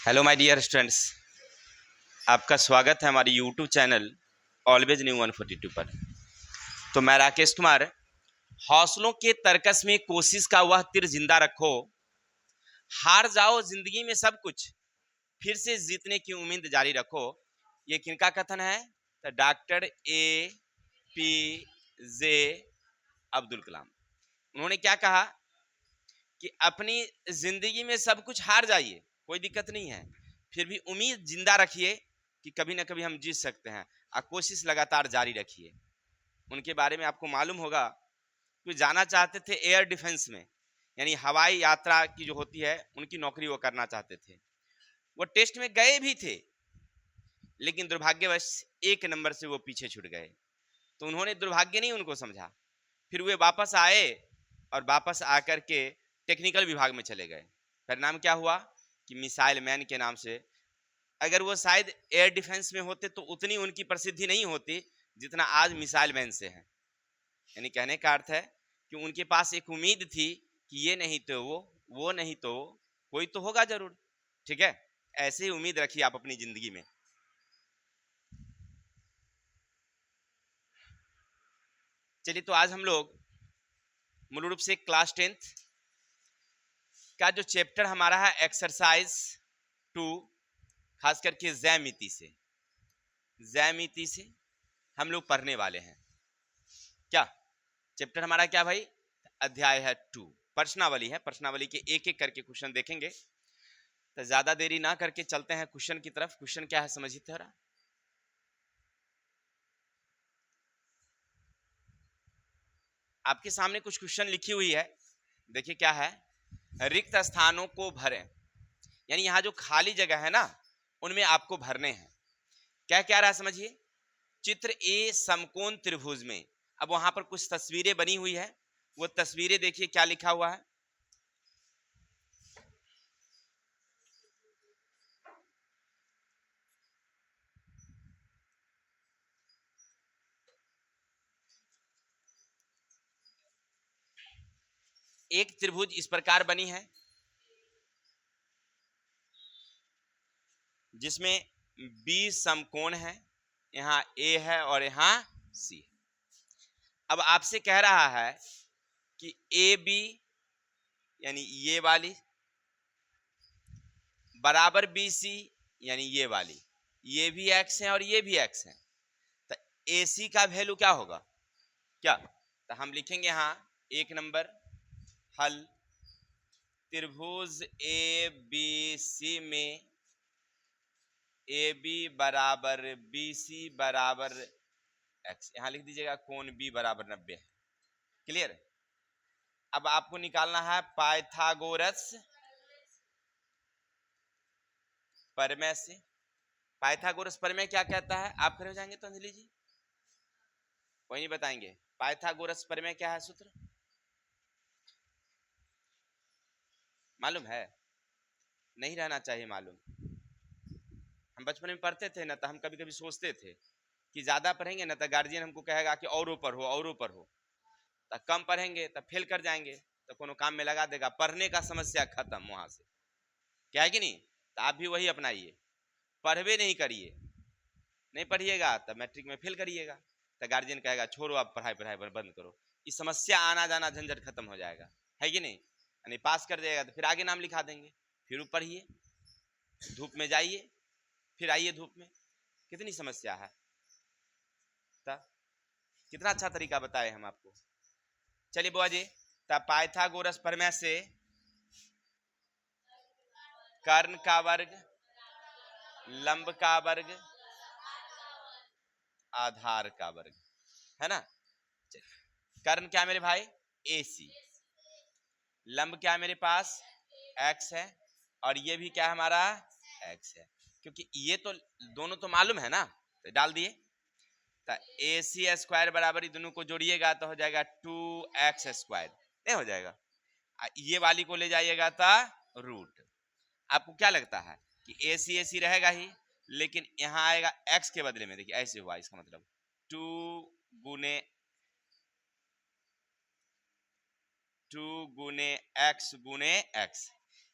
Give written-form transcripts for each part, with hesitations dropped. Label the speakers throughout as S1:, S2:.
S1: Hello my dear students, आपका स्वागत है हमारे यूट्यूब चैनल ऑलवेज न्यू 142 पर। तो मैं राकेश कुमार। हौसलों के तर्कस में कोशिश का वह तीर जिंदा रखो, हार जाओ जिंदगी में सब कुछ, फिर से जीतने की उम्मीद जारी रखो। ये किनका कथन है? तो doctor A P J Abdul Kalam. उन्होंने क्या कहा कि अपनी जिंदगी में सब कुछ हार जाइए, कोई दिक्कत नहीं है, फिर भी उम्मीद जिंदा रखिए कि कभी ना कभी हम जीत सकते हैं और कोशिश लगातार जारी रखिए। उनके बारे में आपको मालूम होगा कि जाना चाहते थे एयर डिफेंस में, यानी हवाई यात्रा की जो होती है उनकी नौकरी वो करना चाहते थे। वो टेस्ट में गए भी थे, लेकिन दुर्भाग्यवश एक नंबर से वो पीछे छूट गए। तो उन्होंने दुर्भाग्य नहीं उनको समझा, फिर वे वापस आए और वापस आकर के टेक्निकल विभाग में चले गए। परिणाम क्या हुआ कि मिसाइल मैन के नाम से, अगर वो शायद एयर डिफेंस में होते तो उतनी उनकी प्रसिद्धि नहीं होती जितना आज मिसाइल मैन से है। यानी कहने का अर्थ है कि उनके पास एक उम्मीद थी कि ये नहीं तो वो नहीं तो वो, कोई तो होगा जरूर। ठीक है, ऐसे ही उम्मीद रखिए आप अपनी जिंदगी में। चलिए, तो आज हम लोग मूल रूप से क्लास 10th का जो चैप्टर हमारा है एक्सरसाइज 2, खास करके ज्यामिति से हम लोग पढ़ने वाले हैं। क्या चैप्टर हमारा क्या भाई? अध्याय है 2, प्रश्नावली है। प्रश्नावली के एक एक करके क्वेश्चन देखेंगे। तो ज्यादा देरी ना करके चलते हैं क्वेश्चन की तरफ। क्वेश्चन क्या है समझिए थोड़ा। आपके सामने कुछ क्वेश्चन लिखी हुई है, देखिए क्या है। रिक्त स्थानों को भरें, यानी यहां जो खाली जगह है ना उनमें आपको भरने हैं। क्या क्या रहा समझिए। चित्र ए समकोण त्रिभुज में, अब वहां पर कुछ तस्वीरें बनी हुई है, वो तस्वीरें देखिए क्या लिखा हुआ है। एक त्रिभुज इस प्रकार बनी है जिसमें बी समकोण है, यहां ए है और यहां सी है। अब आपसे कह रहा है कि ए बी यानी ये वाली बराबर बी सी यानी ये वाली, ये भी एक्स है और ये भी एक्स है। तो ए सी का वैल्यू क्या होगा? क्या? तो हम लिखेंगे यहां एक नंबर हल। त्रिभुज ए बी सी में ए बी बराबर बी सी बराबर एक्स, यहां लिख दीजिएगा कोण बी बराबर 90 है। क्लियर? अब आपको निकालना है पाइथागोरस प्रमेय से। पाइथागोरस प्रमेय क्या कहता है? आप खड़े हो जाएंगे तो अंजलि जी, कोई नहीं बताएंगे। पाइथागोरस प्रमेय क्या है? सूत्र मालूम है? नहीं रहना चाहिए मालूम। हम बचपन में पढ़ते थे ना, तो हम कभी कभी सोचते थे कि ज्यादा पढ़ेंगे ना तो गार्जियन हमको कहेगा कि और ऊपर हो और ऊपर हो, तो कम पढ़ेंगे तो फेल कर जाएंगे, तो कोनो काम में लगा देगा, पढ़ने का समस्या खत्म वहां से। क्या है कि नहीं? तो आप भी वही अपनाइए, पढ़वे नहीं करिए, नहीं पढ़िएगा तो मैट्रिक में फेल करिएगा, तो गार्जियन कहेगा छोड़ो आप पढ़ाई पढ़ाई बंद करो। इस समस्या आना जाना झंझट खत्म हो जाएगा, है कि नहीं? यानी पास कर जाएगा तो फिर आगे नाम लिखा देंगे, फिर पढ़िए, धूप में जाइए, फिर आइए धूप में। कितनी समस्या है? तो कितना अच्छा तरीका बताए हम आपको। चलिए बुआ जी, तब पाइथागोरस प्रमेय से कर्ण का वर्ग, लंब का वर्ग, आधार का वर्ग, है ना? कर्ण क्या मेरे भाई? ए सी। लंब क्या मेरे पास? एक्स है, और ये भी क्या हमारा? एक्स है। क्योंकि ये तो दोनों तो मालूम है ना, तो डाल दिए। तो ए सी स्क्वायर बराबर दोनों को जोड़िएगा तो हो जाएगा 2x², नहीं हो जाएगा? ये वाली को ले जाइएगा तो रूट। आपको क्या लगता है कि ए सी रहेगा ही, लेकिन यहां आएगा x के बदले में, देखिए ऐसे हुआ, इसका मतलब 2 गुने x गुने x,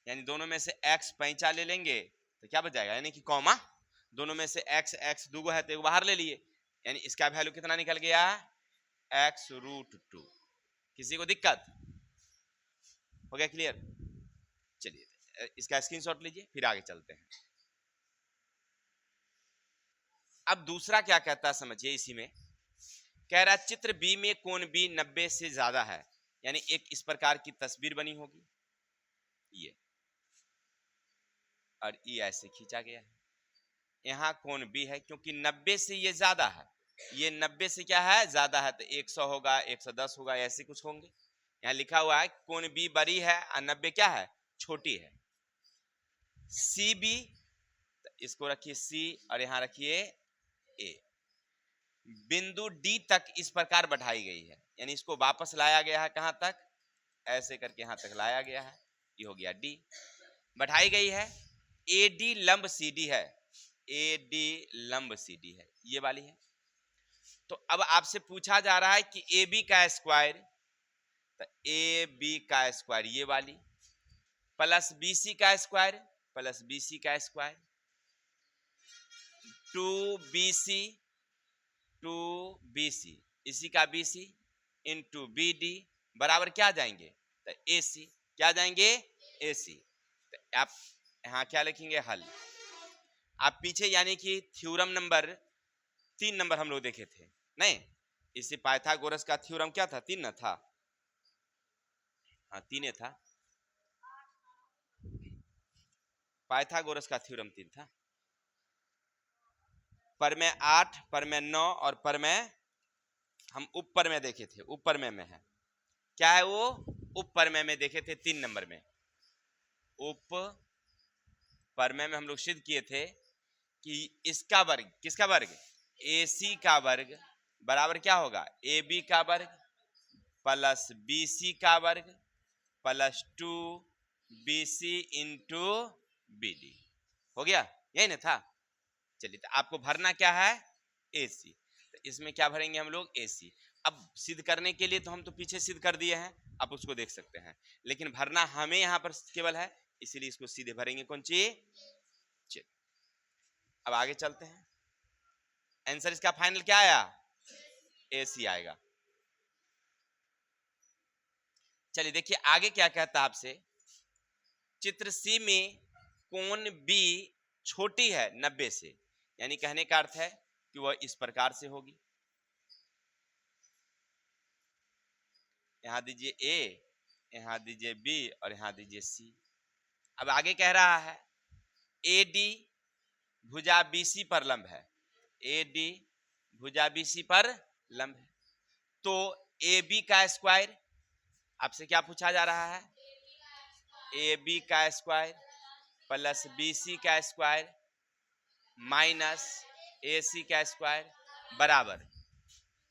S1: यानी दोनों में से x पैंचा ले लेंगे तो क्या बच जाएगा, यानी कि कॉमा, दोनों में से x x दूगो है तो एक बाहर ले लिए, यानी इसका वैल्यू कितना निकल गया, x√2। किसी को दिक्कत हो गया, क्लियर? चलिए इसका स्क्रीनशॉट लीजिए, फिर आगे चलते हैं। अब दूसरा क्या कहता है समझिए, इसी में कह रहा है चित्र बी में कोण बी 90 से ज्यादा है, यानी एक इस प्रकार की तस्वीर बनी होगी ये, और ये ऐसे खींचा गया है, यहाँ कोण बी है, क्योंकि 90 से ये ज्यादा है, ये 90 से क्या है, ज्यादा है, तो 100 होगा, 110 होगा, ऐसे कुछ होंगे। यहाँ लिखा हुआ है कोण बी बड़ी है और 90 क्या है, छोटी है। सी बी, इसको रखिए सी और यहाँ रखिए ए। बिंदु डी तक इस प्रकार बढ़ाई गई है, यानी इसको वापस लाया गया है कहां तक, ऐसे करके यहां तक लाया गया है, ये हो गया डी, बढ़ाई गई है। ए डी लंब सी डी है, ए डी लंब सी डी है, ये वाली है। तो अब आपसे पूछा जा रहा है कि ए बी का स्क्वायर, तो ए बी का स्क्वायर ये वाली, प्लस बी सी का स्क्वायर, प्लस बी सी का स्क्वायर, 2BC, 2BC इसी का BC इंटू BD बराबर क्या जाएंगे, तो AC, क्या जाएंगे, AC। तो आप यहाँ क्या लिखेंगे, हल। आप पीछे यानी कि थ्योरम नंबर 3 नंबर हम लोग देखे थे, नहीं इसी पाइथागोरस का थ्योरम क्या था, 3 न था, हाँ 3 था, पाइथागोरस का थ्योरम 3 था। पर में 8, पर में 9 और पर में हम ऊपर में देखे थे, ऊपर में है, क्या है वो, ऊपर में देखे थे 3 नंबर में। ऊपर में हम लोग सिद्ध किए थे कि इसका वर्ग, किसका वर्ग, AC का वर्ग बराबर क्या होगा, AB का वर्ग प्लस BC का वर्ग प्लस 2BC इंटू BD, हो गया, यही ना था। चलिए तो आपको भरना क्या है, AC, तो इसमें क्या भरेंगे हम लोग, AC। अब सिद्ध करने के लिए तो हम तो पीछे सिद्ध कर दिए हैं, आप उसको देख सकते हैं, लेकिन भरना हमें यहाँ पर केवल है, इसीलिए इसको सीधे भरेंगे, कौन चीज। चलिए अब आगे चलते हैं, आंसर इसका फाइनल क्या आया, AC आएगा। चलिए देखिए आगे क्या कहता है आपसे, चित्र C में कोण B छोटी है 90 से, यानी कहने का अर्थ है कि वह इस प्रकार से होगी, यहां दीजिए A, यहां दीजिए B और यहां दीजिए C। अब आगे कह रहा है AD भुजा BC पर लंब है, AD भुजा BC पर लंब है, तो AB का स्क्वायर, आपसे क्या पूछा जा रहा है, AB का स्क्वायर प्लस BC का स्क्वायर माइनस AC का स्क्वायर बराबर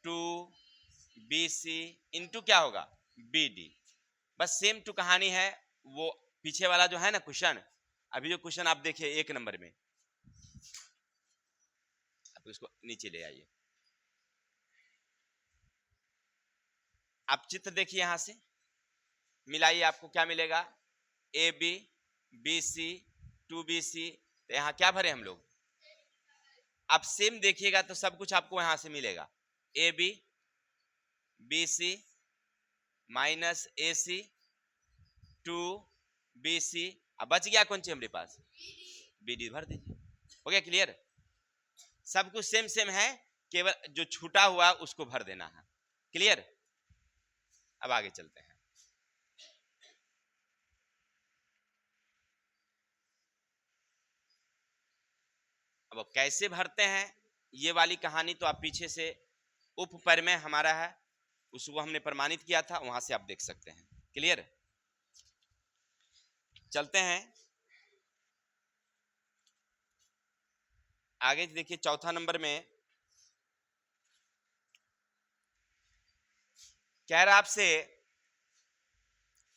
S1: 2BC इंटू क्या होगा, BD। बस सेम टू कहानी है, वो पीछे वाला जो है ना क्वेश्चन, अभी जो क्वेश्चन आप देखिए 1 नंबर में, आप इसको नीचे ले आइए, आप चित्र देखिए यहां से मिलाइए, आपको क्या मिलेगा, AB BC 2BC, तो यहां क्या भरे हम लोग, आप सेम देखिएगा तो सब कुछ आपको यहां से मिलेगा, AB BC minus AC 2BC, अब बच गया कौन सी हमारे पास, BD भर दीजिए, हो गया क्लियर। सब कुछ सेम सेम है, केवल जो छूटा हुआ उसको भर देना है, क्लियर। अब आगे चलते हैं, अब कैसे भरते हैं ये वाली कहानी तो आप पीछे से उपपर में हमारा है, उसको हमने प्रमाणित किया था, वहां से आप देख सकते हैं, क्लियर। चलते हैं आगे, देखिए चौथा नंबर में कह रहा आपसे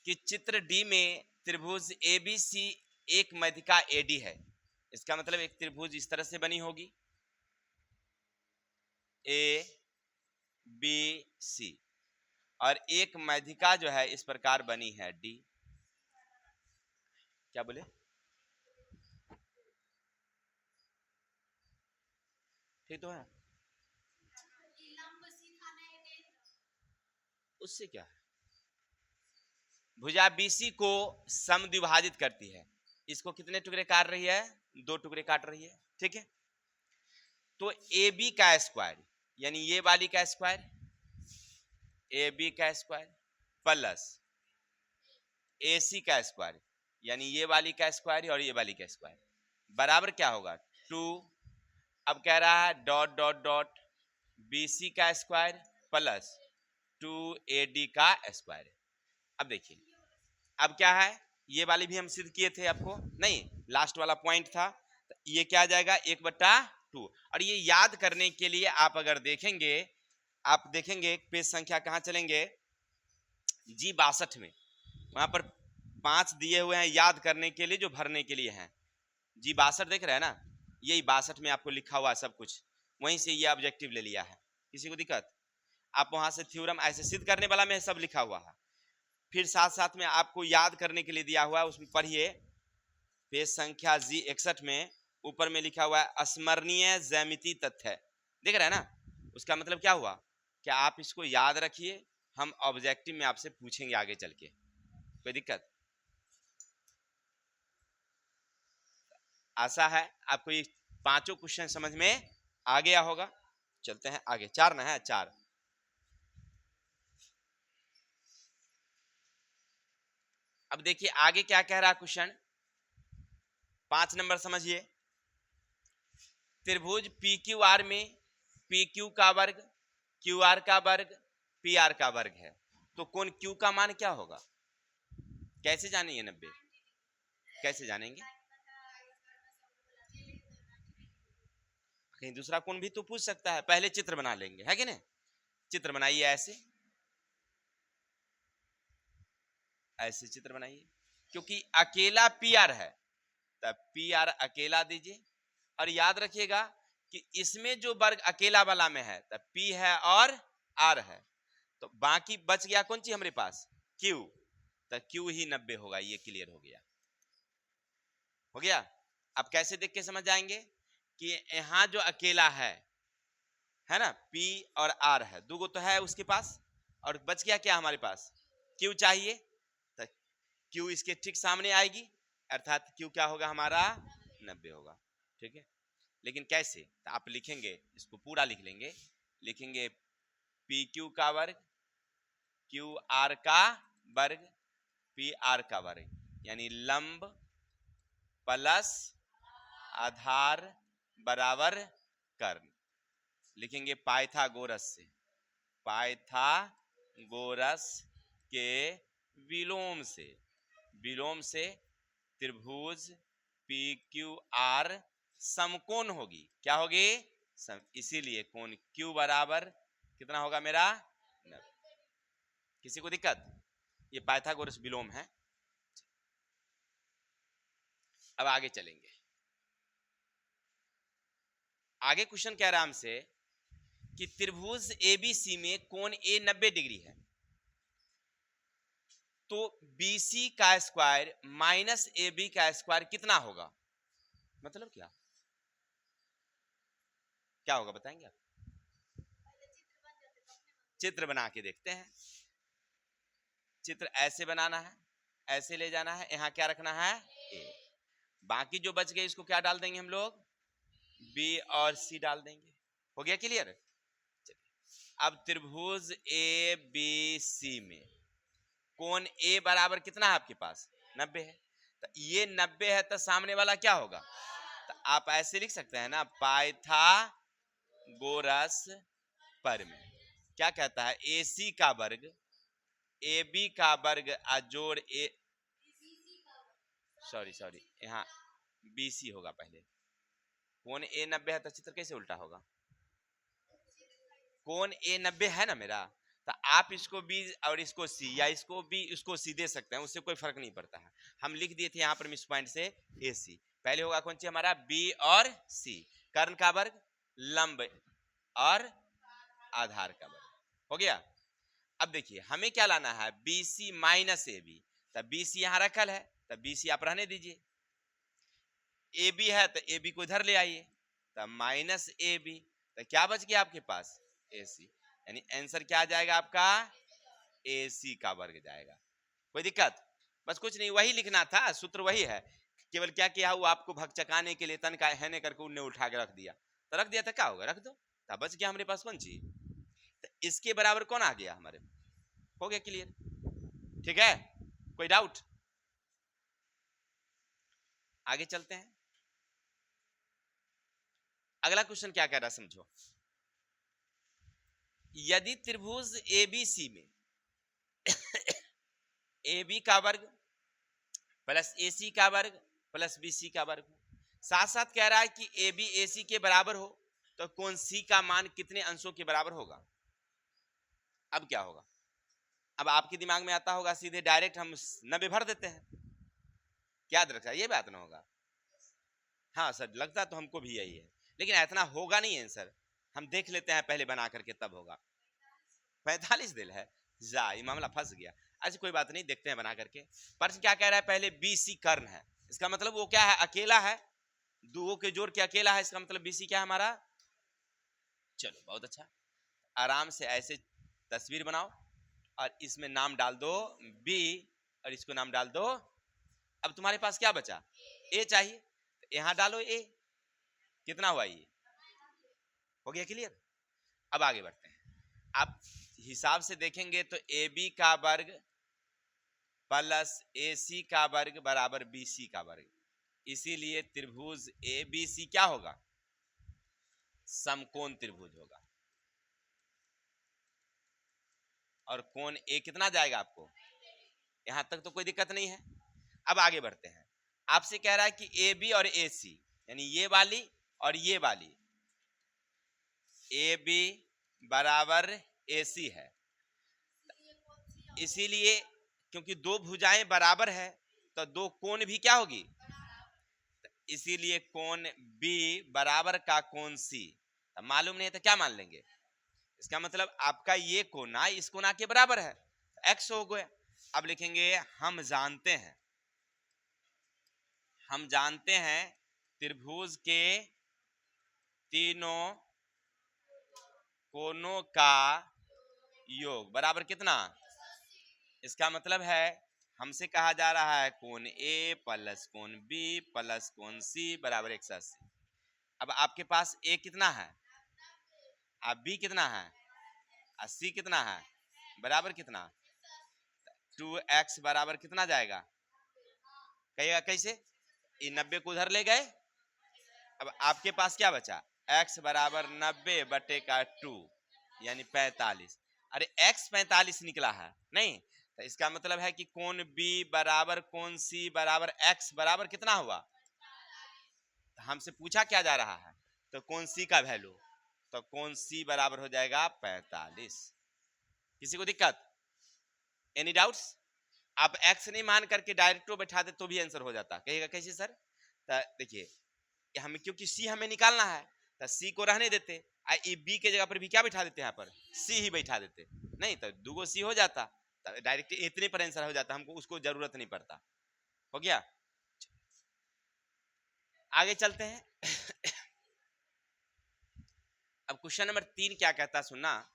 S1: कि चित्र डी में त्रिभुज ABC एक मध्यिका AD है, इसका मतलब एक त्रिभुज इस तरह से बनी होगी ABC और एक मध्यिका जो है इस प्रकार बनी है D, क्या बोले, ठीक तो है, उससे क्या है, भुजा बीसी को समद्विभाजित करती है, इसको कितने टुकड़े काट रही है, 2 टुकड़े काट रही है, ठीक है। तो ए बी का स्क्वायर यानी ये वाली का स्क्वायर, ए बी का स्क्वायर प्लस ए सी का स्क्वायर यानी ये वाली का स्क्वायर और ये वाली का स्क्वायर बराबर क्या होगा 2। अब कह रहा है dot dot dot B C का स्क्वायर प्लस 2AD का स्क्वायर। अब देखिए अब क्या है, ये वाली भी हम सिद्ध किए थे आपको, नहीं लास्ट वाला पॉइंट था, तो ये क्या आ जाएगा 1/2। और ये याद करने के लिए आप अगर देखेंगे, आप देखेंगे पेज संख्या कहाँ चलेंगे, G62 में, वहां पर 5 दिए हुए हैं याद करने के लिए, जो भरने के लिए हैं। G62 देख रहे हैं ना, यही 62 में आपको लिखा हुआ है सब कुछ, वहीं से ये ऑब्जेक्टिव ले लिया है। किसी को दिक्कत, आप वहां से थ्योरम ऐसे सिद्ध करने वाला में सब लिखा हुआ है, फिर साथ साथ में आपको याद करने के लिए दिया हुआ है, उसमें पढ़िए पेज संख्या G61 में ऊपर में लिखा हुआ है स्मरणीय ज्यामिति तथ्य, देख रहे हैं ना, उसका मतलब क्या हुआ, क्या आप इसको याद रखिए, हम ऑब्जेक्टिव में आपसे पूछेंगे आगे चल के, कोई दिक्कत। आशा है आपको ये 5 क्वेश्चन समझ में आ गया होगा। चलते हैं आगे, 4 ना है 4। अब देखिए आगे क्या कह रहा है क्वेश्चन, 5 नंबर समझिए, त्रिभुज पी क्यू आर में पी क्यू का वर्ग क्यू आर का वर्ग पी आर का वर्ग है, तो कोण क्यू का मान क्या होगा, कैसे जानेंगे 90, कैसे जानेंगे, कहीं दूसरा कोण भी तो पूछ सकता है, पहले चित्र बना लेंगे, है कि नहीं, चित्र बनाइए, ऐसे ऐसे चित्र बनाइए, क्योंकि अकेला पी आर है तब पी आर अकेला दीजिए, और याद रखिएगा कि इसमें जो वर्ग अकेला वाला में है तब पी है और आर है, तो बाकी बच गया कौन सी हमारे पास, क्यू, तो क्यू ही 90 होगा, ये क्लियर हो गया, हो गया। अब कैसे देख के समझ जाएंगे कि यहां जो अकेला है ना, पी और आर है, दो गो तो है उसके पास, और बच गया क्या हमारे पास, क्यू चाहिए, तो क्यू इसके ठीक सामने आएगी, अर्थात क्यू क्या होगा हमारा 90 होगा, ठीक है। लेकिन कैसे, तो आप लिखेंगे, इसको पूरा लिख लेंगे, लिखेंगे पी क्यू का वर्ग क्यू आर का वर्ग पी आर का वर्ग यानी लंब प्लस आधार बराबर कर्ण, लिखेंगे पाइथागोरस से, पाइथागोरस के विलोम से त्रिभुज पी क्यू आर समकोण होगी, क्या होगी इसीलिए कोण क्यू बराबर कितना होगा मेरा 90। किसी को दिक्कत, ये पाइथागोरस विलोम है। अब आगे चलेंगे, आगे क्वेश्चन कह रहा है हमसे कि त्रिभुज एबीसी में कोण ए 90 डिग्री है, तो बीसी का स्क्वायर माइनस ए बी का स्क्वायर कितना होगा, मतलब क्या क्या होगा बताएंगे आप, चित्र बना के देखते हैं, चित्र ऐसे बनाना है, ऐसे ले जाना है, यहां क्या रखना है ए, बाकी जो बच गए इसको क्या डाल देंगे हम लोग, बी और सी डाल देंगे, हो गया क्लियर। अब त्रिभुज ए बी सी में कोण ए बराबर कितना है आपके पास 90 है, तो ये 90 है तो सामने वाला क्या होगा, तो आप ऐसे लिख सकते हैं ना, पाइथागोरस प्रमेय क्या कहता है, ए सी का वर्ग ए बी का वर्ग जोड़ ए, सॉरी यहाँ बी सी होगा पहले, कोण ए 90 है तो चित्र कैसे उल्टा होगा, कोण ए 90 है ना मेरा, तो आप इसको बी और इसको सी या इसको बी इसको सी दे सकते हैं, उससे कोई फर्क नहीं पड़ता है, हम लिख दिए थे यहाँ पर मिस पॉइंट से ए सी, पहले होगा कौन सी हमारा बी और सी, कर्ण का वर्ग लंब और आधार का वर्ग, हो गया। अब देखिए हमें क्या लाना है, B C minus A B, तब बी सी यहां रखल है, तब बी सी आप रहने दीजिए, ए बी है तो ए बी को इधर ले आइए, तब माइनस ए बी, तो क्या बच गया आपके पास? AC। यानी आंसर क्या आ जाएगा आपका? AC का वर्ग जाएगा। कोई दिक्कत? बस कुछ नहीं, वही लिखना था, सूत्र वही है, केवल क्या किया वो आपको भकचकाने के लिए तन का है करके उन्हें उठा के रख दिया। तो रख दिया था, क्या होगा, रख दो, तब बच गया हमारे पास कौन चीज। तो इसके बराबर कौन आ गया हमारे, हो गया क्लियर। ठीक है, कोई डाउट? आगे चलते हैं। अगला क्वेश्चन क्या कह रहा है समझो। यदि त्रिभुज एबीसी में AB का वर्ग प्लस AC का वर्ग प्लस BC का वर्ग हो, साथ साथ कह रहा है कि AB AC के बराबर हो, तो कौन C का मान कितने अंशों के बराबर होगा। अब क्या होगा? अब आपके दिमाग में आता होगा सीधे डायरेक्ट हम 90 भर देते हैं, याद रखा, ये बात ना होगा। हाँ सर, लगता तो हमको भी यही है, लेकिन इतना होगा नहीं है सर, हम देख लेते हैं पहले बना करके, तब होगा। 45 दिल है जा, ये मामला फंस गया। अच्छा कोई बात नहीं, देखते हैं बना करके। प्रश्न क्या कह रहा है, पहले BC कर्ण है, इसका मतलब वो क्या है, अकेला है, दो के जोड़ के अकेला है, इसका मतलब BC क्या है हमारा। चलो बहुत अच्छा, आराम से ऐसे तस्वीर बनाओ और इसमें नाम डाल दो B और इसको नाम डाल दो। अब तुम्हारे पास क्या बचा, A चाहिए, यहां डालो A, कितना हुआ ये, हो गया क्लियर। अब आगे बढ़ते हैं। आप हिसाब से देखेंगे तो AB का वर्ग प्लस AC का वर्ग बराबर BC का वर्ग, इसीलिए त्रिभुज ABC क्या होगा, समकोण त्रिभुज होगा। और कोण A कितना जाएगा आपको, यहां तक तो कोई दिक्कत नहीं है। अब आगे बढ़ते हैं। आपसे कह रहा है कि AB और AC, यानी ये वाली और ये वाली, AB बराबर AC है, इसीलिए क्योंकि दो भुजाएं बराबर है तो दो कोण भी क्या होगी, इसीलिए कोण B बराबर का कोण C। मालूम नहीं है तो क्या मान लेंगे, इसका मतलब आपका ये कोना इस कोना के बराबर है, x हो गया। अब लिखेंगे हम जानते हैं त्रिभुज के तीनों कोनों का योग बराबर कितना, इसका मतलब है हमसे कहा जा रहा है कोण A प्लस कोण B प्लस कोण C बराबर 180। अब आपके पास A कितना है, अब B कितना है, और C कितना है, बराबर कितना, 2x बराबर कितना जाएगा, कहिएगा कैसे, ये 90 को उधर ले गए। अब आपके पास क्या बचा, x बराबर 90 बटे का 2 यानी 45। अरे x 45 निकला है नहीं, तो इसका मतलब है कि कोण B बराबर कोण C बराबर x बराबर कितना हुआ, हमसे पूछा क्या जा रहा है, तो कोण C का वैल्यू, तो कोण C बराबर हो जाएगा 45। किसी को दिक्कत, एनी डाउट्स? आप x नहीं मान करके डायरेक्ट बैठा दे तो भी आंसर हो जाता, कहिएगा कैसे सर। तो देखिए हमें क्योंकि C हमें निकालना है तो C को रहने देते, B के जगह पर भी क्या बैठा देते, यहाँ पर C ही बैठा देते, नहीं तो दूगो C हो जाता, डायरेक्ट इतने पर आंसर हो जाता, हमको उसको जरूरत नहीं पड़ता। हो गया, आगे चलते हैं। अब क्वेश्चन नंबर 3 क्या कहता है सुनना।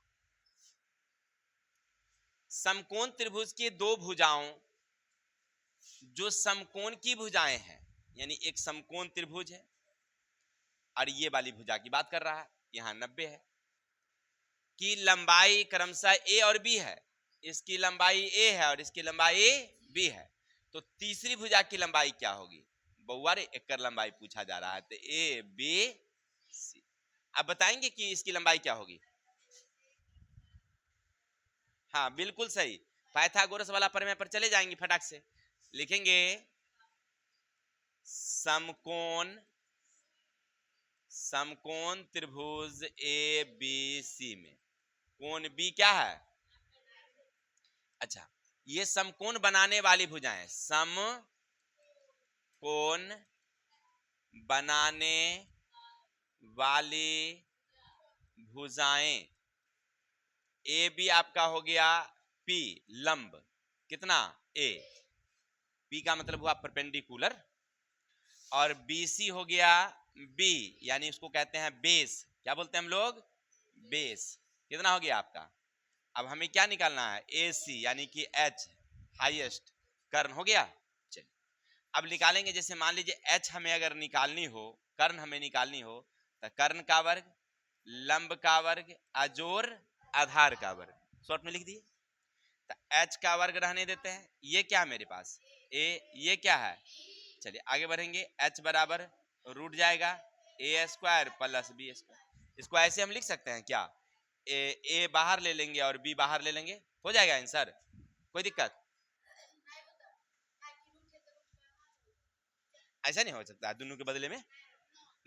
S1: समकोण त्रिभुज की दो भुजाओं जो समकोण की भुजाएं हैं, यानी एक समकोण त्रिभुज है और ये वाली भुजा की बात कर रहा है, यहां 90 है, की लंबाई क्रमशः A और B है, इसकी लंबाई A है और इसकी लंबाई B है, तो तीसरी भुजा की लंबाई क्या होगी, बउआ रे एक लंबाई पूछा जा रहा है, तो ABC। अब बताएंगे कि इसकी लंबाई क्या होगी। हाँ बिल्कुल सही, पाइथागोरस वाला प्रमेय पर चले जाएंगे फटाक से, लिखेंगे समकोण त्रिभुज ABC में कोण B क्या है, अच्छा ये समकोण बनाने वाली भुजाएं, समकोण बनाने वाली भुजाएं, AB आपका हो गया P लंब कितना A, P का मतलब हुआ परपेंडिकुलर, और BC हो गया B यानी उसको कहते हैं बेस, क्या बोलते हैं हम लोग, बेस। कितना हो गया आपका। अब हमें क्या निकालना है, ए सी यानी कि एच हाईएस्ट कर्ण हो गया। चलिए अब निकालेंगे, जैसे मान लीजिए एच हमें अगर निकालनी हो, कर्ण हमें निकालनी हो, तो कर्ण का वर्ग, लंब का वर्ग, अजोर आधार का वर्ग, शॉर्ट में लिख दिए। तो एच का वर्ग रहने देते हैं, ये क्या है मेरे पास ए, ये क्या है। चलिए आगे बढ़ेंगे, एच बराबर रूट जाएगा ए स्क्वायर प्लस बी स्क्वायर। इसको ऐसे हम लिख सकते हैं क्या, ए बाहर ले लेंगे और बी बाहर ले लेंगे, हो जाएगा आंसर, कोई दिक्कत। ऐसा नहीं हो सकता दोनों के बदले में,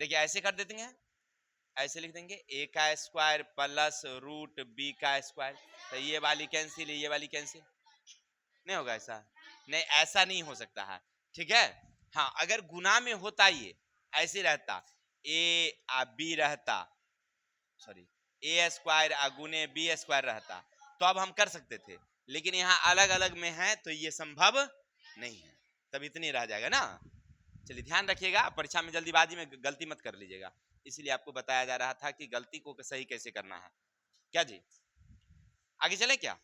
S1: देखिए ऐसे कर देते हैं, ऐसे लिख देंगे ए का स्क्वायर प्लस रूट बी का स्क्वायर, तो ये वाली कैंसिल, ये वाली कैंसिल, नहीं होगा ऐसा, नहीं ऐसा नहीं हो सकता है, ठीक है। हाँ अगर गुना में होता ये ऐसे रहता, ए आ बी रहता, सॉरी ए स्क्वायर आ गुने बी स्क्वायर रहता, तो अब हम कर सकते थे, लेकिन यहाँ अलग अलग में है तो ये संभव नहीं है, तब इतनी रह जाएगा ना। चलिए ध्यान रखिएगा, परीक्षा में जल्दीबाजी में गलती मत कर लीजिएगा, इसीलिए आपको बताया जा रहा था कि गलती को सही कैसे करना है। क्या जी, आगे चले क्या।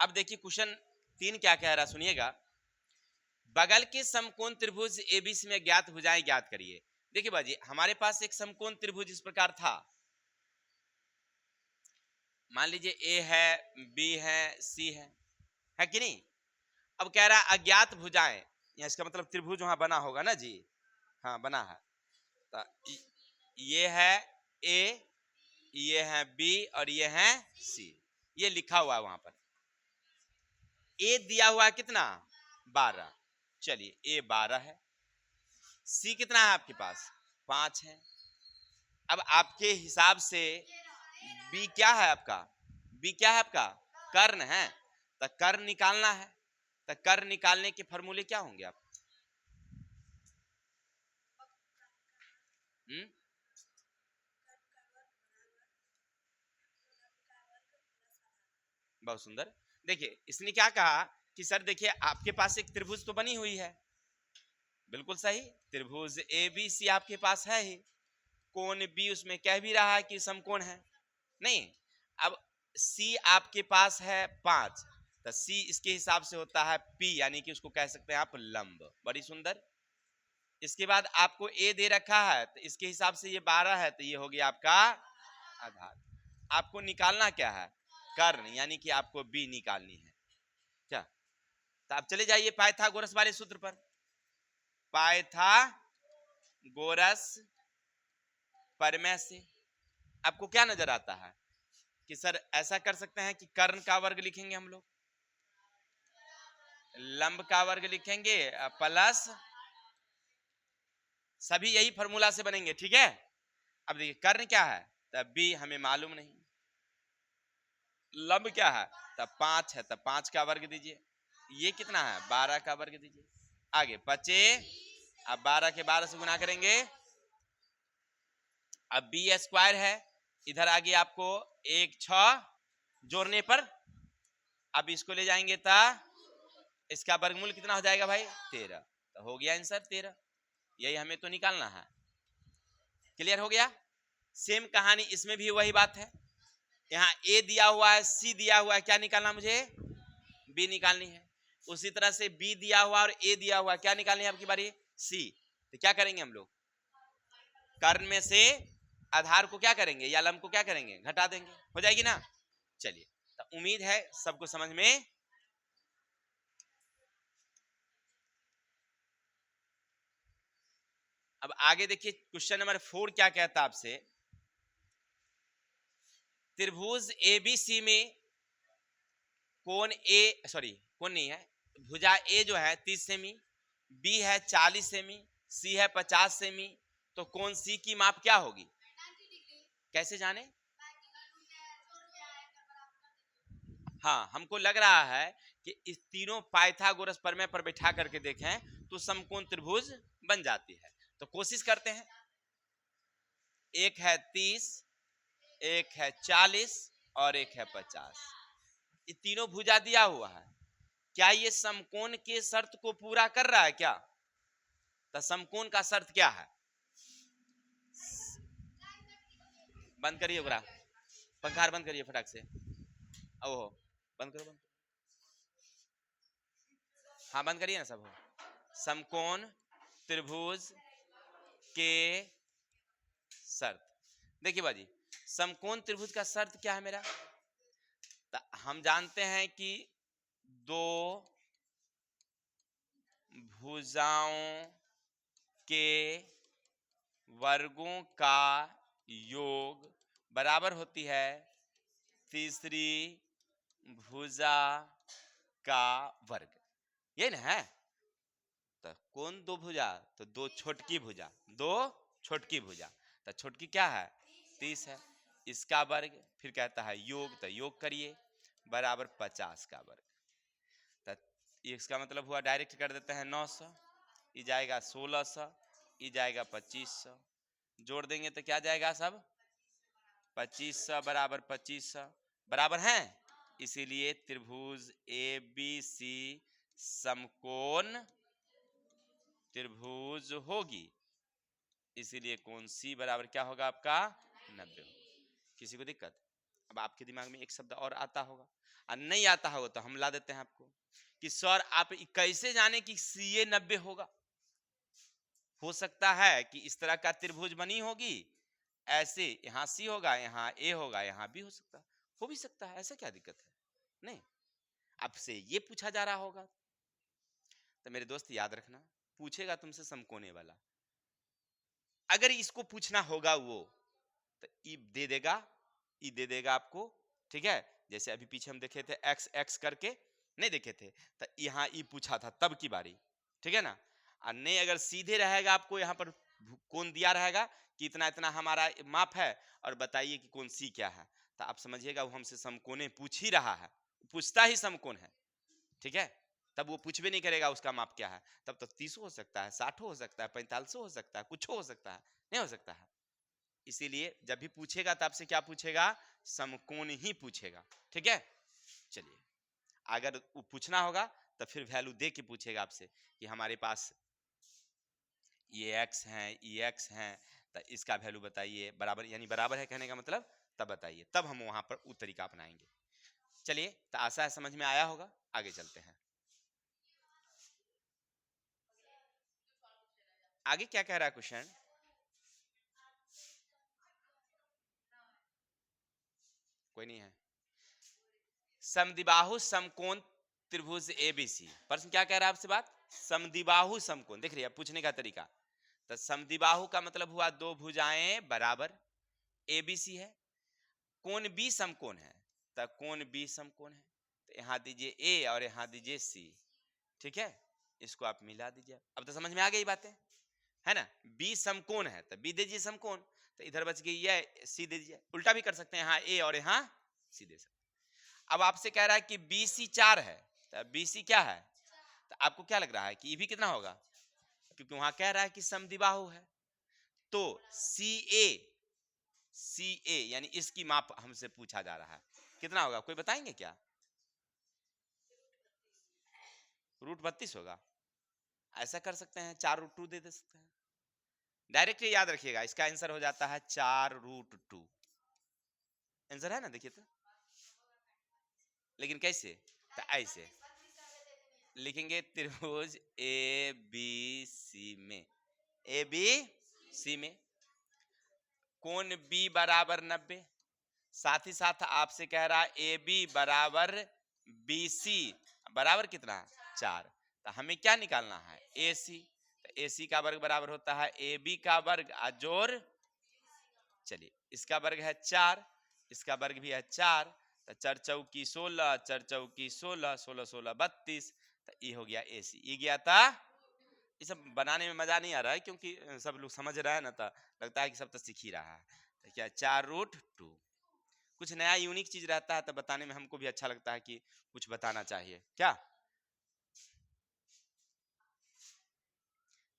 S1: अब देखिए क्वेश्चन 3 क्या कह रहा, सुनिएगा। बगल के समकोण त्रिभुज एबीसी में ज्ञात भुजाएं ज्ञात करिए। देखिए बाजी, हमारे पास एक समकोण त्रिभुज इस प्रकार था, मान लीजिए ए है, बी है, सी है कि नहीं। अब कह रहा है अज्ञात भुजाएं, या इसका मतलब त्रिभुज वहां बना होगा ना जी, हाँ बना है। तो ये है ए, ये है बी और ये है सी, ये लिखा हुआ है वहां पर। ए दिया हुआ है कितना, 12, चलिए ए 12 है, सी कितना है आपके पास, 5 है। अब आपके हिसाब से बी क्या है आपका, बी क्या है आपका, कर्ण है, तो कर्ण निकालना है, तो कर्ण निकालने के फॉर्मूले क्या होंगे आप, बहुत सुंदर। देखिए इसने क्या कहा कि सर देखिए आपके पास एक त्रिभुज तो बनी हुई है, बिल्कुल सही, त्रिभुज ए बी सी आपके पास है ही, कोण बी उसमें कह भी रहा है कि समकोण है, नहीं। अब सी आपके पास है 5, तो सी इसके हिसाब से होता है पी, यानी कि उसको कह सकते हैं आप लंब, बड़ी सुंदर। इसके बाद आपको ए दे रखा है, तो इसके हिसाब से ये 12 है, तो ये हो गया आपका आधार। आपको निकालना क्या है, कर्ण, यानी कि आपको बी निकालनी है क्या। तो आप चले जाइए पाइथागोरस वाले सूत्र पर, पाइथागोरस प्रमेय से आपको क्या नजर आता है कि सर ऐसा कर सकते हैं कि कर्ण का वर्ग लिखेंगे हम लोग, लंब का वर्ग लिखेंगे प्लस, सभी यही फॉर्मूला से बनेंगे, ठीक है। अब देखिए कर्ण क्या है, तब बी हमें मालूम नहीं, लंब क्या है, तब 5 है, तब 5 का वर्ग दीजिए, ये कितना है 12 का वर्ग दीजिए, आगे बचे, अब 12 के 12 से गुना करेंगे, अब बी स्क्वायर है, इधर आगे आपको 1 6 जोड़ने पर, अब इसको ले जाएंगे तो इसका वर्गमूल कितना हो जाएगा भाई 13, तो हो गया आंसर 13, यही हमें तो निकालना है। क्लियर हो गया। सेम कहानी इसमें भी वही बात है, यहाँ ए दिया हुआ है, सी दिया हुआ है, क्या निकालना मुझे, बी निकालनी है। उसी तरह से बी दिया हुआ और ए दिया हुआ, क्या निकालनी है आपकी बारी, सी। तो क्या करेंगे हम लोग, कर्ण में से आधार को क्या करेंगे या लंब को क्या करेंगे, घटा देंगे, हो जाएगी ना। चलिए तो उम्मीद है सबको समझ में। अब आगे देखिए क्वेश्चन नंबर 4 क्या कहता है आपसे, त्रिभुज एबीसी में कोण ए, सॉरी कोण नहीं है, भुजा ए जो है 30 सेमी, बी है 40 सेमी, सी है 50 सेमी, तो कोण सी की माप क्या होगी, कैसे जाने। हाँ हमको लग रहा है कि इस तीनों पाइथागोरस प्रमेय पर बैठा करके देखें तो समकोण त्रिभुज बन जाती है, तो कोशिश करते हैं। एक है 30, एक है 40 और एक है 50, ये तीनों भुजा दिया हुआ है, क्या ये समकोण के शर्त को पूरा कर रहा है क्या? तो समकोण का शर्त क्या है? बंद करिए ओकरा, पंखा बंद करिए फटाक से। ओहो बंद करो, बंद। हाँ बंद करिए ना सब। हो समकोण त्रिभुज के शर्त। देखिए बाजी, समकोण त्रिभुज का शर्त क्या है मेरा? हम जानते हैं कि दो भुजाओं के वर्गों का योग बराबर होती है तीसरी भुजा का वर्ग। ये ना है? तो कौन दो भुजा? तो दो छोटकी भुजा, दो छोटकी भुजा। तो छोटकी क्या है? 30 है, इसका वर्ग फिर कहता है योग, तो योग करिए बराबर 50 का वर्ग। तो इसका मतलब हुआ डायरेक्ट कर देते हैं 900, ये जाएगा 1600, ये जाएगा 2500, जोड़ देंगे तो क्या जाएगा सब? 2500 बराबर 2500 बराबर हैं। इसीलिए त्रिभुज ABC समकोण त्रिभुज होगी, इसीलिए कोण C बराबर क्या होगा आपका? 90। किसी को दिक्कत? अब आपके दिमाग में एक शब्द और आता होगा, और नहीं आता होगा तो हम ला देते हैं आपको कि सर आप कैसे जाने कि CA 90 होगा? हो सकता है कि इस तरह का त्रिभुज बनी होगी, ऐसे यहाँ C होगा, यहाँ A होगा, यहाँ B हो सकता है, हो भी सकता है, ऐसा क्या दिक्कत है? नहीं, आपसे ये पूछा जा रहा होगा तो मेरे दोस्त याद रखना, पूछेगा तुमसे समकोणे वाला, अगर इसको पूछना होगा वो तो ई दे देगा, ई दे देगा आपको, ठीक है? जैसे अभी पीछे हम देखे थे एक्स एक्स करके नहीं देखे थे, तो यहाँ ई पूछा था तब की बारी, ठीक है ना? और नहीं अगर सीधे रहेगा आपको यहाँ पर कोण दिया रहेगा कि इतना इतना हमारा माप है और बताइए कि कोण सी क्या है, तो आप समझिएगा वो हमसे समकोणे पूछ ही रहा है, पूछता ही समकोण है, ठीक है? तब वो पूछ भी नहीं करेगा उसका माप क्या है, तब तो 30 हो सकता है, 60 हो सकता है, 45 हो सकता है, कुछ हो सकता है, नहीं हो सकता है। इसीलिए जब भी पूछेगा तब से क्या पूछेगा? समकोण ही पूछेगा, ठीक है? चलिए, अगर वो पूछना होगा तो फिर वैल्यू दे के पूछेगा आपसे कि हमारे पास ये x है, ये x है, तो इसका वैल्यू बताइए बराबर, यानी बराबर है कहने का मतलब तब बताइए, तब हम वहां पर वो तरीका अपनाएंगे। चलिए, तो आशा है समझ में आया होगा, आगे चलते हैं। आगे क्या कह रहा है क्वेश्चन? कोई नहीं है। समद्विबाहु समकोण त्रिभुज ABC, प्रश्न क्या कह रहा है आपसे? बात समद्विबाहु समकोण, देख रही है पूछने का तरीका। तो समद्विबाहु का मतलब हुआ दो भुजाएं बराबर, ABC है, कोण B समकोण है, तो कोण B समकोण है, तो यहाँ दीजिए A और यहाँ दीजिए C, ठीक है? इसको आप मिला दीजिए। अब तो समझ में आ गई बातें, है ना? B समकोण है तो B दीजिए समकोण, तो इधर बच गई ये C दे दीजिए, उल्टा भी कर सकते हैं, यहाँ A और यहाँ C दे सकते हैं। अब आपसे कह रहा है कि BC 4 है, तो BC क्या है? तो आपको क्या लग रहा है कि ये भी कितना होगा? क्योंकि वहां कह रहा है कि समद्विबाहु है, तो CA यानी इसकी माप हमसे पूछा जा रहा है, कितना होगा? कोई बताएंगे क्या? √32 होगा। ऐसा कर सकते हैं, 4√2 दे सकते हैं, डायरेक्ट याद रखिएगा, इसका आंसर हो जाता है 4√2। आंसर है ना, देखिए तो, लेकिन कैसे? तो ऐसे लिखेंगे त्रिभुज ABC में, ABC में कोण B बराबर 90, साथ ही साथ आपसे कह रहा है AB बराबर BC बराबर कितना? 4। तो हमें क्या निकालना है? AC। तो AC का वर्ग बराबर होता है AB का वर्ग जोड़, चलिए इसका वर्ग है 4, इसका वर्ग भी है 4, तो 4 चौकी 16, 4 चौकी 16, 16 16 32, तो ये हो गया AC। ये गया था, ये सब बनाने में मजा नहीं आ रहा है क्योंकि सब लोग समझ रहा है ना, तो लगता है कि सब तो सीख ही रहा है। तो क्या 4√2, कुछ नया यूनिक चीज रहता है तो बताने में हमको भी अच्छा लगता है कि कुछ बताना चाहिए क्या।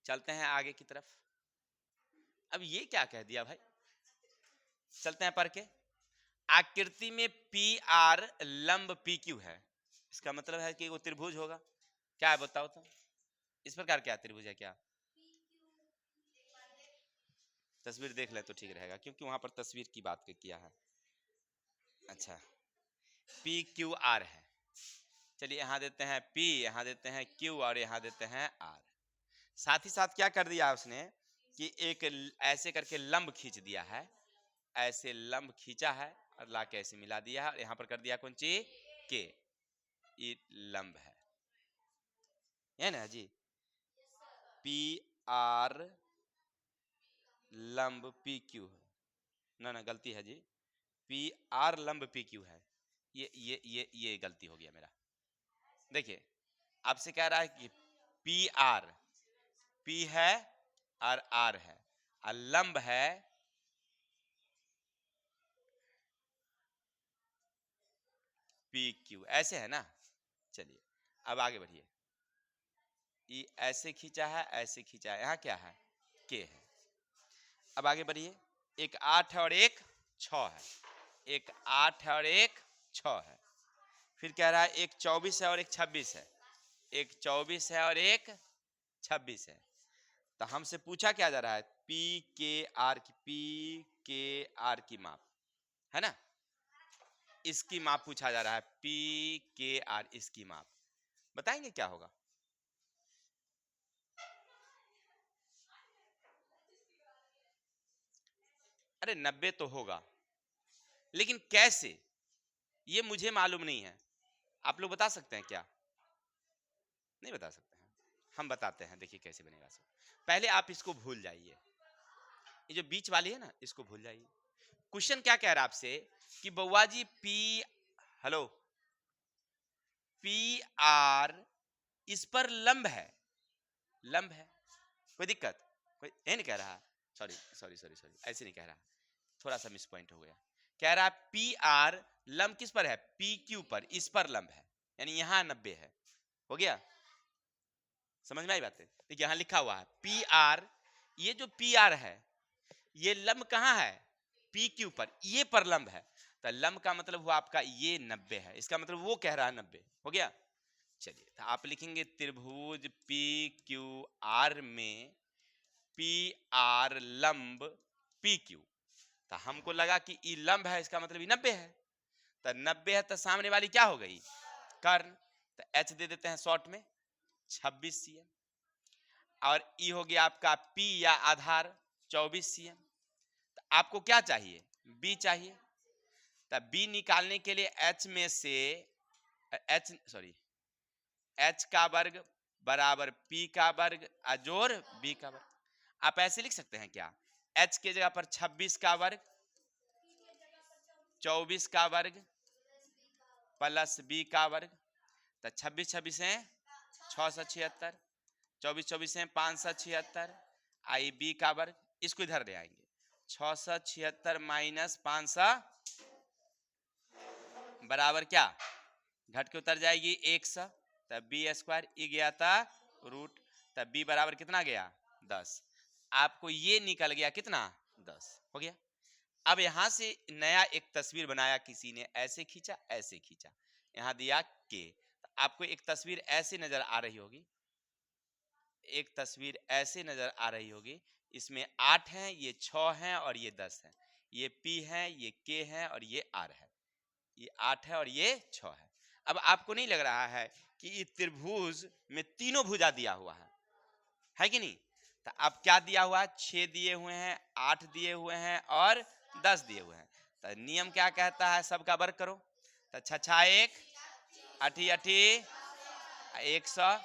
S1: चलते हैं आगे की तरफ। अब ये क्या कह दिया भाई, चलते हैं पढ़ के। आकृति में PR लंब PQ है, इसका मतलब है कि वो त्रिभुज होगा। क्या है बताओ तो, इस प्रकार क्या त्रिभुज है? क्या तस्वीर देख ले तो ठीक रहेगा, क्योंकि वहां पर तस्वीर की बात किया है। अच्छा, पी क्यू आर है। चलिए यहाँ देते हैं P, यहाँ देते हैं Q और यहाँ देते हैं R। साथ ही साथ क्या कर दिया उसने कि एक ऐसे करके लंब खींच दिया है, ऐसे लंब खींचा है और ला के ऐसे मिला दिया है और यहाँ पर कर दिया कौन सी K, ये लंब है ना जी। पी आर लंब पी क्यू है, ना गलती है जी, पी आर लंब पी क्यू है। ये गलती हो गया मेरा। देखिए आपसे कह रहा है कि पी आर, पी है और आर है और लंब है पी क्यू, ऐसे है ना। चलिए अब आगे बढ़िए, ये ऐसे खींचा है, ऐसे खींचा है, यहाँ क्या है के है। अब आगे बढ़िए, एक 8 है और एक 6 है, एक 8 है और एक 6 है। फिर कह रहा है एक 24 है और एक 26 है, एक 24 है और एक 26 है। तो हमसे पूछा क्या जा रहा है, पी के आर की, पी के आर की माप है ना, इसकी माप पूछा जा रहा है, पी के आर इसकी माप बताएंगे क्या होगा। अरे 90 तो होगा, लेकिन कैसे ये मुझे मालूम नहीं है। आप लोग बता सकते हैं क्या? नहीं बता सकते हैं, हम बताते हैं। देखिए कैसे बनेगा सब। पहले आप इसको भूल जाइए, ये जो बीच वाली है ना इसको भूल जाइए। क्वेश्चन क्या कह रहा है आपसे कि बउआ G P, hello, P R इस पर लंब है, लंब है, कोई दिक्कत? कोई ये नहीं कह रहा, सॉरी सॉरी सॉरी सॉरी, ऐसे नहीं कह रहा, थोड़ा सा मिस पॉइंट हो गया। कह रहा है पी आर लंब किस पर है, पी क्यू पर, इस पर लंब है, यानी यहां 90 है। हो गया, समझ में आई बात है? देखिए यहां लिखा हुआ है पी आर, ये जो पी आर है ये लंब कहां है, पी क्यू पर, ये पर लंब है। तो लंब का मतलब हुआ आपका ये 90 है, इसका मतलब वो कह रहा है 90। हो गया। चलिए तो आप लिखेंगे त्रिभुज पी क्यू आर में पी आर लंब पी क्यू। तो हमको लगा कि ई लंब है, इसका मतलब 90 है। तो 90 है तो सामने वाली क्या हो गई, कर्ण। तो एच दे देते हैं शॉर्ट में 26 cm, और ई हो गया आपका पी या आधार 24 cm। तो आपको क्या चाहिए, बी चाहिए। तब बी निकालने के लिए एच में से एच, सॉरी, एच का वर्ग बराबर पी का वर्ग जोड़ बी का वर्ग। आप ऐसे लिख सकते हैं क्या, एच के जगह पर 26 का वर्ग 24 का वर्ग प्लस बी का वर्ग। तो 26 26 है 676, 24 24 है 576, आई बी का वर्ग, इसको इधर ले आएंगे, 676 माइनस 500 बराबर क्या, घट के उतर जाएगी 100, तब बी स्क्वायर, ई गया था रूट, तब बी बराबर कितना गया 10। आपको ये निकल गया कितना 10। हो गया। अब यहां से नया एक तस्वीर बनाया किसी ने, ऐसे खींचा ऐसे खींचा, यहां दिया के। आपको एक तस्वीर ऐसे नजर आ रही होगी, एक तस्वीर ऐसे नजर आ रही होगी, इसमें 8 हैं, ये 6 हैं और ये 10 है, ये P है, ये K है और ये R है, ये 8 है और ये 6 है। अब आपको नहीं लग रहा है कि इस त्रिभुज में तीनों भुजा दिया हुआ है कि नहीं? तो अब क्या दिया हुआ है, 6 दिए हुए हैं, 8 दिए हुए हैं और 10 दिए हुए हैं। तो नियम क्या कहता है, सबका वर्ग करो। तो 6 1 8 8 100,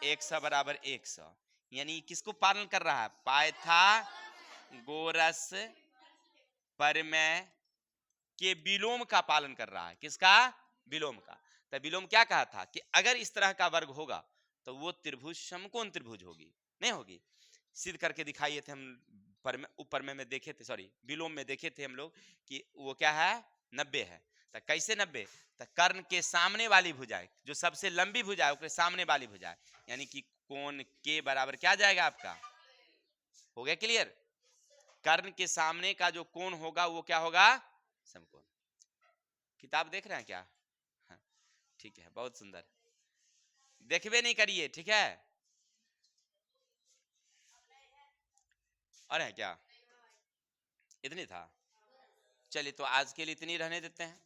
S1: 100 बराबर 100, यानी किसको पालन कर रहा है, पाइथागोरस प्रमेय के विलोम का पालन कर रहा है। किसका, विलोम का। तो विलोम क्या कहा था कि अगर इस तरह का वर्ग होगा तो वो त्रिभुज समकोण त्रिभुज होगी, नहीं होगी। सिद्ध करके दिखाइए थे हम, ऊपर में देखे थे, सॉरी विलोम में देखे थे हम लोग कि वो क्या है 90 है। तो कैसे 90, तो कर्ण के सामने वाली भुजा, जो सबसे लंबी भुजा है उसके सामने वाली भुजा, यानी कि कोण के बराबर क्या जाएगा आपका, हो गया क्लियर। कर्ण के सामने का जो कोण होगा वो क्या होगा, समकोण। किताब देख रहे हैं क्या? हाँ। ठीक है, बहुत सुंदर। देखबे नहीं करिए, ठीक है। और है क्या, इतनी था? चलिए तो आज के लिए इतनी रहने देते हैं,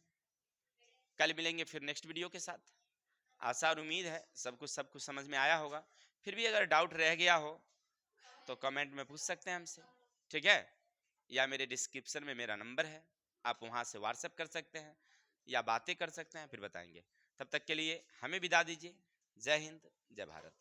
S1: कल मिलेंगे फिर नेक्स्ट वीडियो के साथ। आशा और उम्मीद है सब कुछ समझ में आया होगा। फिर भी अगर डाउट रह गया हो तो कमेंट में पूछ सकते हैं हमसे, ठीक है। या मेरे डिस्क्रिप्शन में मेरा नंबर है, आप वहां से व्हाट्सएप कर सकते हैं या बातें कर सकते हैं, फिर बताएंगे। तब तक के लिए हमें विदा दीजिए। जय हिंद, जय भारत।